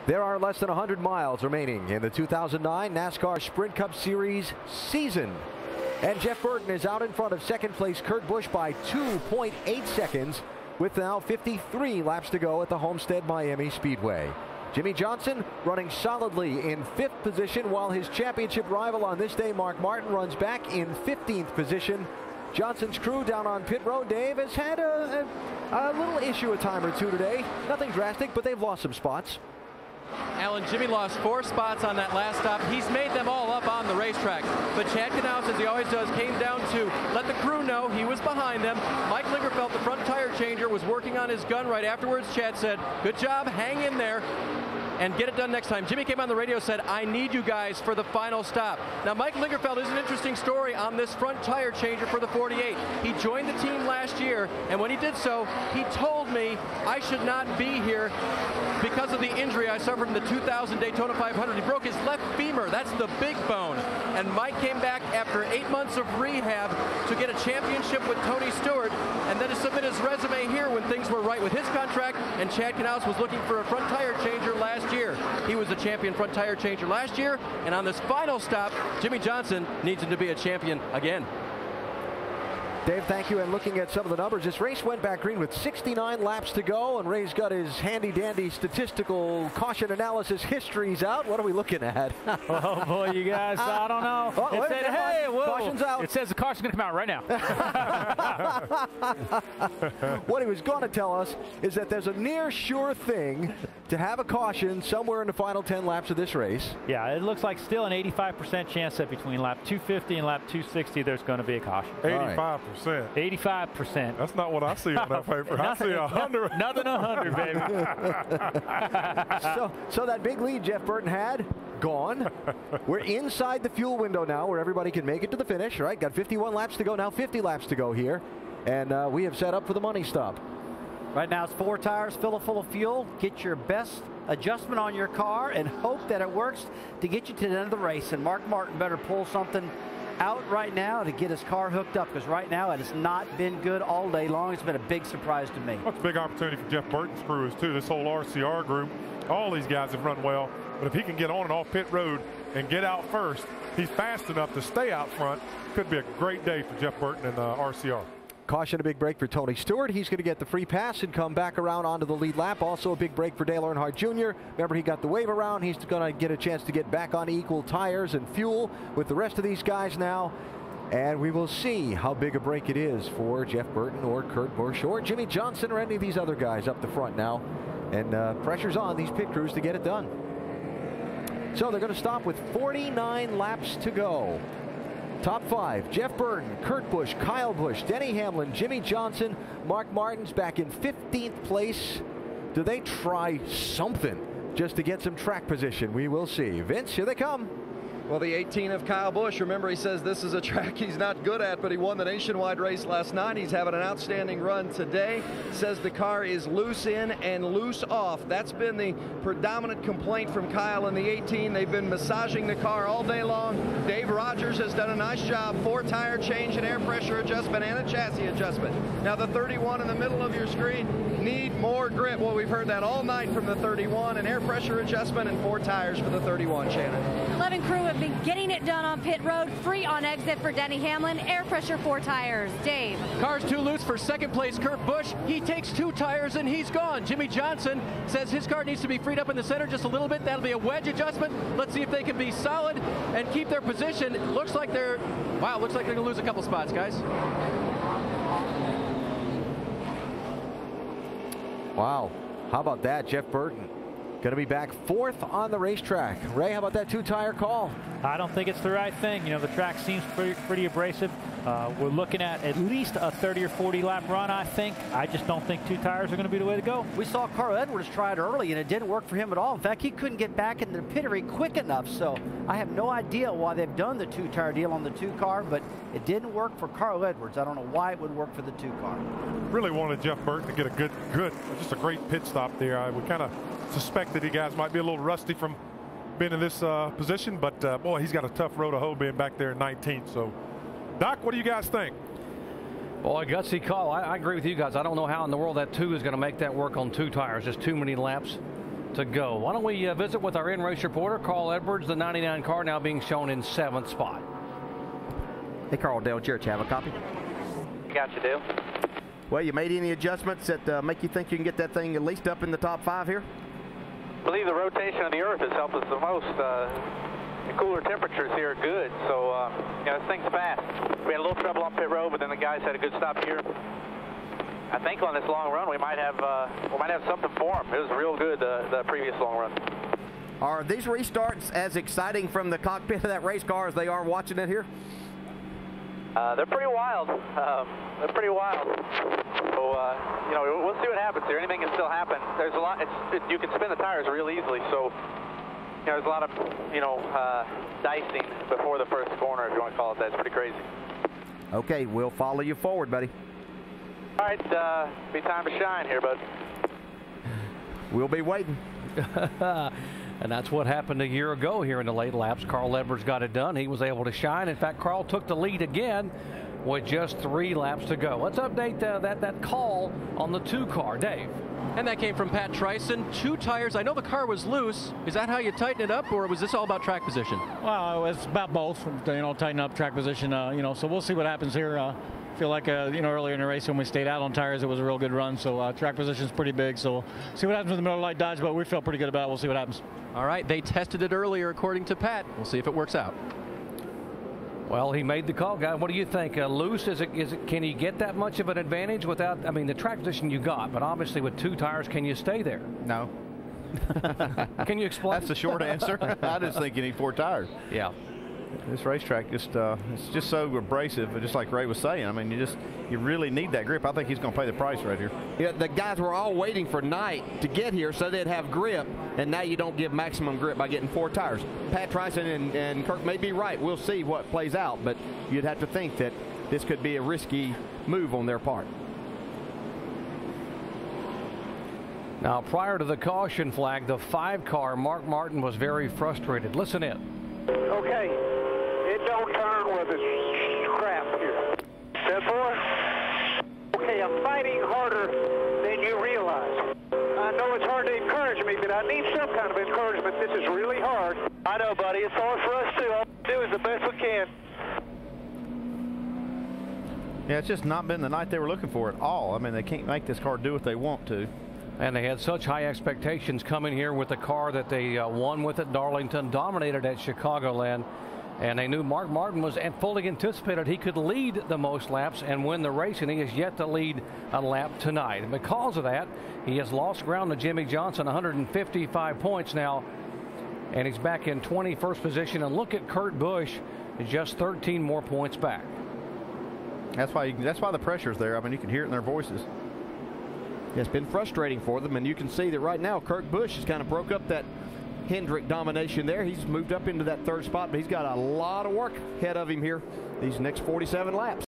There are less than 100 miles remaining in the 2009 NASCAR Sprint Cup Series season. And Jeff Burton is out in front of second place Kurt Busch by 2.8 seconds with now 53 laps to go at the Homestead-Miami Speedway. Jimmie Johnson running solidly in 5th position, while his championship rival on this day, Mark Martin, runs back in 15th position. Johnson's crew down on pit road, Dave, has had a little issue a time or two today. Nothing drastic, but they've lost some spots. Alan, Jimmy lost 4 spots on that last stop. He's made them all up on the racetrack. But Chad Knaus, as he always does, came down to let the crew know he was behind them. Mike Lingerfeld, the front tire changer, was working on his gun right afterwards. Chad said, "Good job, hang in there and get it done next time." Jimmy came on the radio, said, "I need you guys for the final stop." Now, Mike Lingerfeld is an interesting story on this front tire changer for the 48. He joined the team last year, and when he did so, he told me I should not be here because of the injury I suffered in the 2000 Daytona 500. He broke his left femur. That's the big bone. And Mike came back after 8 months of rehab to get a championship with Tony Stewart, and then to submit his resume here when things were right with his contract, and Chad Knaus was looking for a front tire changer last year. He was the champion front tire changer last year, and on this final stop, Jimmie Johnson needs him to be a champion again. Dave, thank you. And looking at some of the numbers, this race went back green with 69 laps to go, and Ray's got his handy-dandy statistical caution analysis histories out. What are we looking at? Oh, boy, you guys, I don't know. Oh, it said, hey, whoa. Caution's out. It says the caution's going to come out right now. What he was going to tell us is that there's a near sure thing to have a caution somewhere in the final 10 laps of this race. Yeah, it looks like still an 85% chance that between lap 250 and lap 260 there's going to be a caution. 85%. 85%. That's not what I see on that paper. I see 100. Nothing 100, baby. So that big lead Jeff Burton had, gone. We're inside the fuel window now where everybody can make it to the finish, right? Got 51 laps to go, now 50 laps to go here. And we have set up for the money stop. Right now it's 4 tires, fill it full of fuel, get your best adjustment on your car, and hope that it works to get you to the end of the race. And Mark Martin better pull something out right now to get his car hooked up, because right now it has not been good all day long. It's been a big surprise to me. Well, it's a big opportunity for Jeff Burton's crew too. This whole RCR group, all these guys have run well, but if he can get on and off pit road and get out first, he's fast enough to stay out front. Could be a great day for Jeff Burton and RCR. Caution, a big break for Tony Stewart. He's going to get the free pass and come back around onto the lead lap. Also a big break for Dale Earnhardt Jr. Remember, he got the wave around. He's going to get a chance to get back on equal tires and fuel with the rest of these guys now. And we will see how big a break it is for Jeff Burton or Kurt Busch or Jimmie Johnson or any of these other guys up the front now. And pressure's on these pit crews to get it done. So they're going to stop with 49 laps to go. Top 5, Jeff Burton, Kurt Busch, Kyle Busch, Denny Hamlin, Jimmie Johnson, Mark Martin's back in 15th place. Do they try something just to get some track position? We will see. Vince, here they come. Well, the 18 of Kyle Busch, remember he says this is a track he's not good at, but he won the nationwide race last night. He's having an outstanding run today. Says the car is loose in and loose off. That's been the predominant complaint from Kyle in the 18. They've been massaging the car all day long. Dave Rogers has done a nice job. 4 tire change and air pressure adjustment and a chassis adjustment. Now the 31 in the middle of your screen, need more grip. Well, we've heard that all night from the 31, an air pressure adjustment and 4 tires for the 31, Shannon. 11 crew have been getting it done on pit road. Free on exit for Denny Hamlin. Air pressure 4 tires. Dave. Car's too loose for second place Kurt Busch. He takes 2 tires and he's gone. Jimmie Johnson says his car needs to be freed up in the center just a little bit. That'll be a wedge adjustment. Let's see if they can be solid and keep their position. Looks like they're going to lose a couple spots, guys. Wow. How about that, Jeff Burton? Going to be back 4th on the racetrack. Ray, how about that 2-tire call? I don't think it's the right thing. You know, the track seems pretty abrasive. We're looking at least a 30 or 40 lap run, I think. I just don't think 2 tires are going to be the way to go. We saw Carl Edwards try it early, and it didn't work for him at all. In fact, he couldn't get back in the pittery quick enough. So I have no idea why they've done the 2-tire deal on the 2 car, but it didn't work for Carl Edwards. I don't know why it would work for the 2 car. Really wanted Jeff Burton to get a just a great pit stop there. We kind of suspected you guys might be a little rusty from being in this position, but boy, he's got a tough road to hoe being back there in 19th. So, Doc, what do you guys think? Well, a gutsy call. I agree with you guys. I don't know how in the world that 2 is going to make that work on 2 tires. Just too many laps. to go. Why don't we visit with our in-race reporter, Carl Edwards, the 99 car now being shown in 7th spot. Hey, Carl, Dale Church, have a copy? Got you, Dale. Well, you made any adjustments that make you think you can get that thing at least up in the top 5 here? I believe the rotation of the Earth has helped us the most. The cooler temperatures here are good, so this thing's fast. We had a little trouble on pit road, but then the guys had a good stop here. I think on this long run we might have something for them. It was real good the previous long run. Are these restarts as exciting from the cockpit of that race car as they are watching it here? They're pretty wild. They're pretty wild. So we'll see what happens here. Anything can still happen. There's a lot. You can spin the tires real easily. So there's a lot of dicing before the first corner, if you want to call it that. It's pretty crazy. Okay, we'll follow you forward, buddy. All right, be time to shine here, bud. We'll be waiting. And that's what happened a year ago here in the late laps. Carl Edwards got it done. He was able to shine. In fact, Carl took the lead again with just 3 laps to go. Let's update that call on the 2 car. Dave. And that came from Pat Trison. 2 tires. I know the car was loose. Is that how you tighten it up, or was this all about track position? Well, it's about both. Tighten up track position. So we'll see what happens here. Feel like earlier in the race when we stayed out on tires, it was a real good run. So track position is pretty big. So see what happens with the Miller Lite Dodge, but we feel pretty good about it. We'll see what happens. All right, they tested it earlier, according to Pat. We'll see if it works out. Well, he made the call, guy. What do you think? Loose? Can he get that much of an advantage without? I mean, the track position you got, but obviously with 2 tires, can you stay there? No. Can you explain? That's the short answer. I just think you need 4 tires. Yeah. This racetrack it's just so abrasive, just like Ray was saying. I mean, you really need that grip. I think he's going to pay the price right here. Yeah, the guys were all waiting for night to get here so they'd have grip, and now you don't give maximum grip by getting 4 tires. Pat Trison and Kirk may be right. We'll see what plays out, but you'd have to think that this could be a risky move on their part. Now, prior to the caution flag, the 5 car, Mark Martin, was very frustrated. Listen in. Okay, it don't turn with this crap here. 10-4. Okay, I'm fighting harder than you realize. I know it's hard to encourage me, but I need some kind of encouragement. This is really hard. I know, buddy. It's hard for us, too. All we do is the best we can. Yeah, it's just not been the night they were looking for at all. I mean, they can't make this car do what they want to. And they had such high expectations coming here with the car that they won with at Darlington, dominated at Chicagoland, and they knew Mark Martin was fully anticipated he could lead the most laps and win the race, and he has yet to lead a lap tonight. And because of that, he has lost ground to Jimmy Johnson, 155 points now, and he's back in 21st position. And look at Kurt Busch, just 13 more points back. That's why the pressure's there. I mean, you can hear it in their voices. It's been frustrating for them, and you can see that right now Kurt Busch has kind of broke up that Hendrick domination there. He's moved up into that 3rd spot, but he's got a lot of work ahead of him here these next 47 laps.